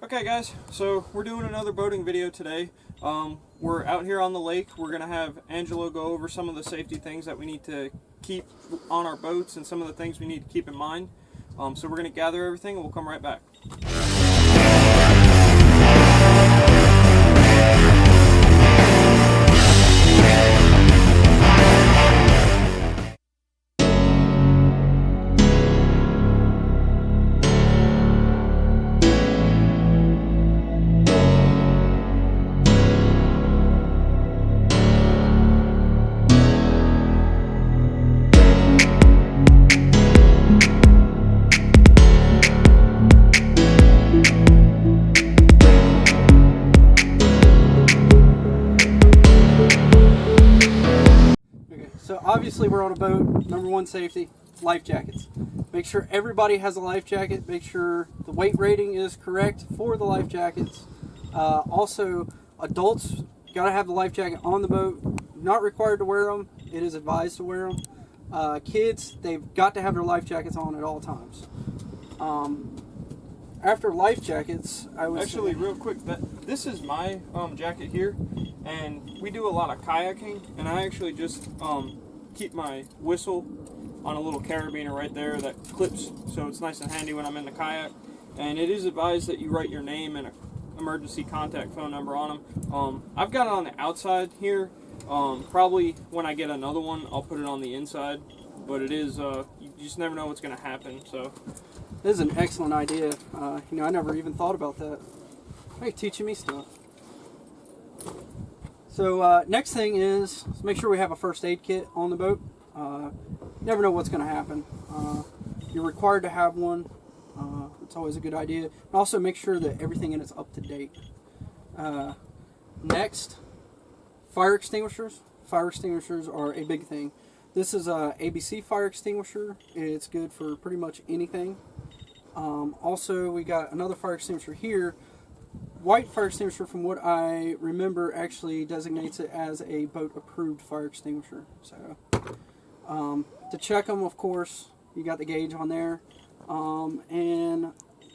Okay guys, so we're doing another boating video today. We're out here on the lake. We're going to have Angelo go over some of the safety things that we need to keep on our boats and some of the things we need to keep in mind. So we're going to gather everything and we'll come right back. So obviously we're on a boat. Number one safety, life jackets. Make sure everybody has a life jacket. Make sure the weight rating is correct for the life jackets. Also, adults got to have the life jacket on the boat. Not required to wear them. It is advised to wear them. Kids, they've got to have their life jackets on at all times. After life jackets, I would actually real quick, this is my jacket here, and we do a lot of kayaking, and I actually just keep my whistle on a little carabiner right there that clips, so it's nice and handy when I'm in the kayak. And it is advised that you write your name and an emergency contact phone number on them. I've got it on the outside here. Probably when I get another one, I'll put it on the inside, but it is you just never know what's going to happen. So this is an excellent idea. I never even thought about that. Hey, teaching me stuff. So next thing is make sure we have a first aid kit on the boat. Never know what's going to happen. You're required to have one. It's always a good idea. And also make sure that everything in it's up to date. Next, fire extinguishers. Fire extinguishers are a big thing. This is a ABC fire extinguisher. It's good for pretty much anything. Also, we got another fire extinguisher here. White fire extinguisher, from what I remember, actually designates it as a boat-approved fire extinguisher. So, to check them, of course, you got the gauge on there, and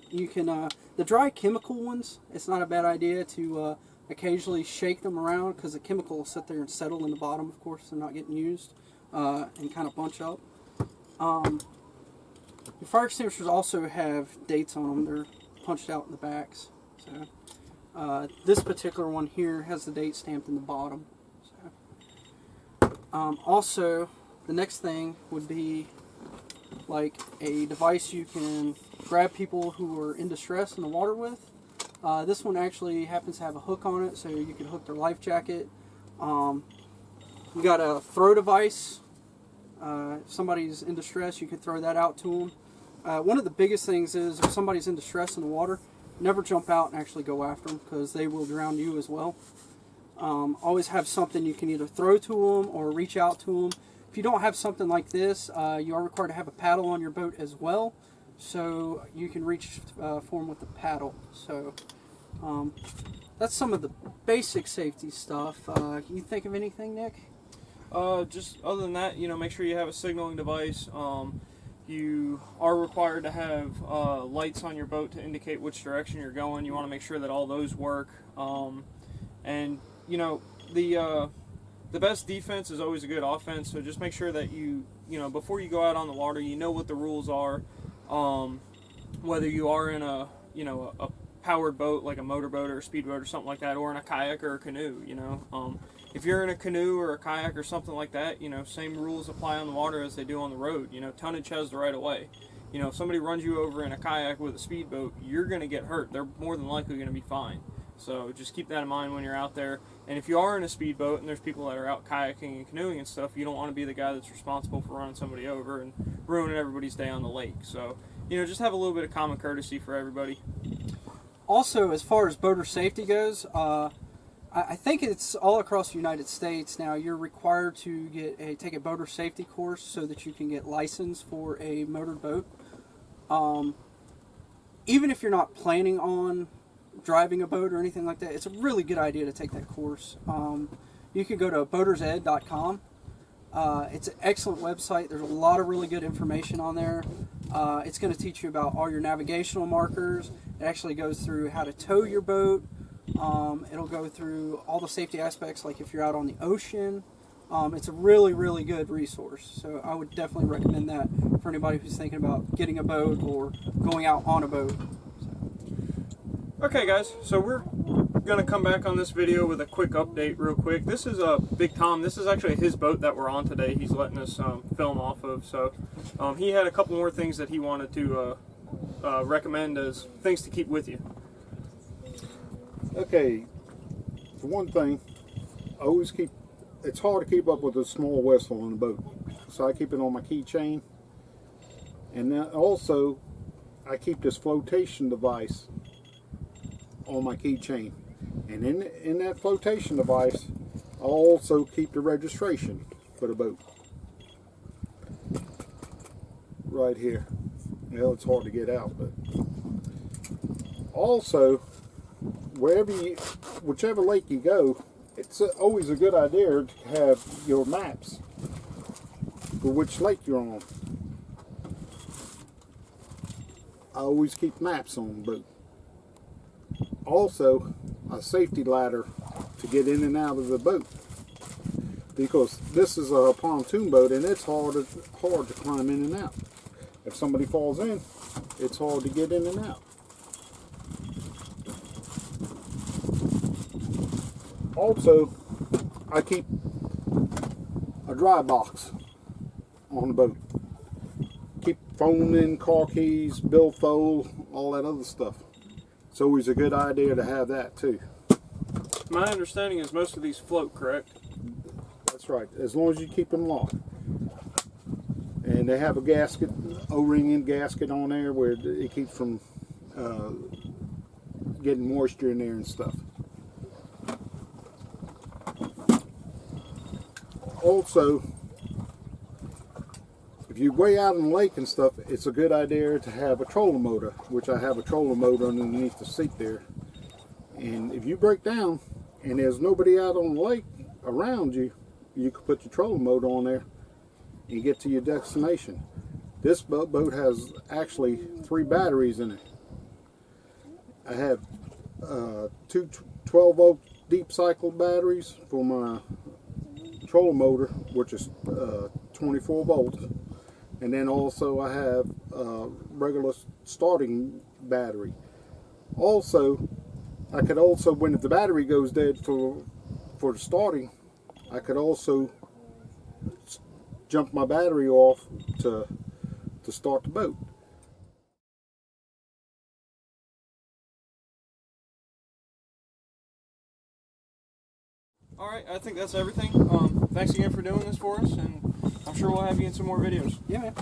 you can the dry chemical ones. It's not a bad idea to occasionally shake them around because the chemical will sit there and settle in the bottom. Of course, they're not getting used and kind of bunch up. The fire extinguishers also have dates on them. They're punched out in the backs. So, this particular one here has the date stamped in the bottom. So, also, the next thing would be like a device you can grab people who are in distress in the water with. This one actually happens to have a hook on it, so you can hook their life jacket. We got a throw device. If somebody's in distress, you can throw that out to them. One of the biggest things is if somebody's in distress in the water, never jump out and actually go after them because they will drown you as well. Always have something you can either throw to them or reach out to them. If you don't have something like this, you are required to have a paddle on your boat as well, so you can reach for them with the paddle. So that's some of the basic safety stuff. Can you think of anything, Nick? Just other than that, make sure you have a signaling device. You are required to have lights on your boat to indicate which direction you're going. You want to make sure that all those work. And the best defense is always a good offense. So just make sure that you before you go out on the water, you know what the rules are. Whether you are in a powered boat like a motorboat or a speedboat or something like that, or in a kayak or a canoe. If you're in a canoe or a kayak or something like that, same rules apply on the water as they do on the road. Tonnage has the right of way. If somebody runs you over in a kayak with a speedboat, you're going to get hurt. They're more than likely going to be fine. So just keep that in mind when you're out there. And if you are in a speedboat and there's people that are out kayaking and canoeing and stuff, you don't want to be the guy that's responsible for running somebody over and ruining everybody's day on the lake. So, just have a little bit of common courtesy for everybody. Also, as far as boater safety goes, I think it's all across the United States now. You're required to take a boater safety course so that you can get licensed for a motored boat. Even if you're not planning on driving a boat or anything like that, it's a really good idea to take that course. You can go to boatersed.com. It's an excellent website. There's a lot of really good information on there. It's going to teach you about all your navigational markers, It actually goes through how to tow your boat. It'll go through all the safety aspects, like if you're out on the ocean. It's a really, really good resource. So I would definitely recommend that for anybody who's thinking about getting a boat or going out on a boat. Okay guys, so we're going to come back on this video with a quick update real quick. This is Big Tom. This is actually his boat that we're on today. He's letting us film off of. So he had a couple more things that he wanted to recommend as things to keep with you. Okay, for one thing, I always keep, it's hard to keep up with a small whistle on the boat. So I keep it on my keychain. And then also, I keep this flotation device on my keychain. And in that flotation device, I'll also keep the registration for the boat. Right here. Well, it's hard to get out, but also, whichever lake you go, it's always a good idea to have your maps for which lake you're on. I always keep maps on the boat. Also, a safety ladder to get in and out of the boat, because this is a pontoon boat and it's hard to climb in and out. If somebody falls in, it's hard to get in and out. Also, I keep a dry box on the boat. Keep phone in, car keys, billfold, all that other stuff. It's always a good idea to have that too. My understanding is most of these float, correct? That's right, as long as you keep them locked. And they have a gasket, O-ring and gasket on there where it keeps from getting moisture in there and stuff. Also, if you're way out in the lake and stuff, it's a good idea to have a trolling motor, which I have a trolling motor underneath the seat there. And if you break down and there's nobody out on the lake around you, you can put your trolling motor on there and get to your destination. This boat has actually 3 batteries in it. I have 2 12-volt deep cycle batteries for my trolling motor, which is 24 volts, and then also I have a regular starting battery. Also, I could also, when the battery goes dead for the starting, I could also jump my battery off to start the boat. Alright, I think that's everything. Thanks again for doing this for us, and I'm sure we'll have you in some more videos. Yeah, man.